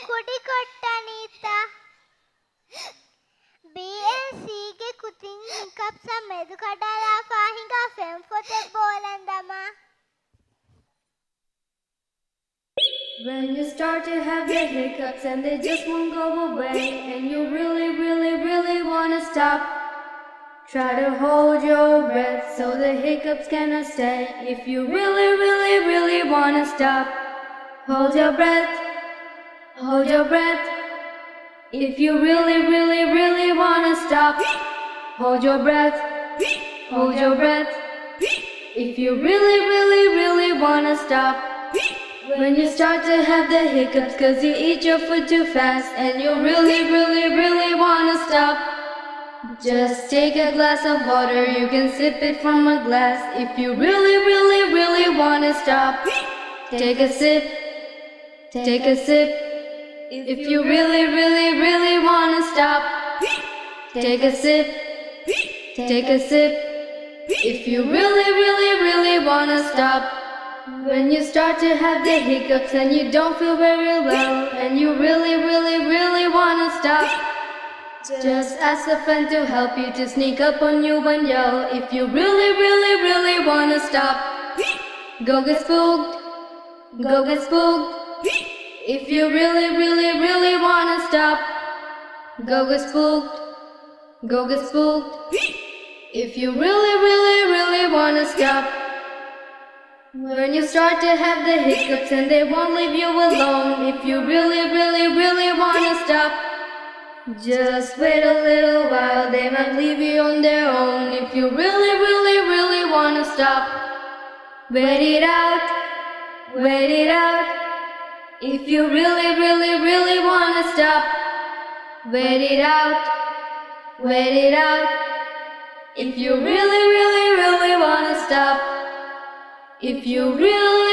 කුඩි කොට්ටනීතා BNC ಗೆ ಕುತಿಂಗ್ ಹಿಕಪ್ಸ ಮೆದು ಕಡಾಲ ಫಾಹಿಂಗ ಫೆಮ್ ಫೊತೆ ಬೋಲಂದಮ. When you start to have the hiccups and they just won't go away, and you really wanna stop, try to hold your breath so the hiccups cannot stay. If you really wanna stop, hold your breath, hold your breath. If you really wanna stop, hold your breath, hold your breath. If you really wanna stop, when you start to have the hiccups cause you eat your food too fast and you really wanna stop, just take a glass of water, you can sip it from a glass. If you really wanna stop, take a sip, take a sip. If you really wanna stop, take a sip, take a sip. If you really wanna stop, when you start to have the hiccups and you don't feel very well and you really wanna stop, just ask a friend to help you to sneak up on you and yell. If you really wanna stop, go get spooked, go get spooked. If you really wanna stop, go get spooked, go get spooked. If you really wanna stop, when you start to have the hiccups and they won't leave you alone, if you really wanna stop, just wait a little while, they might leave you on their own. If you really wanna stop, wait it out, wait it out. If you really wanna stop, wait it out, wait it out. If you really wanna stop, if you really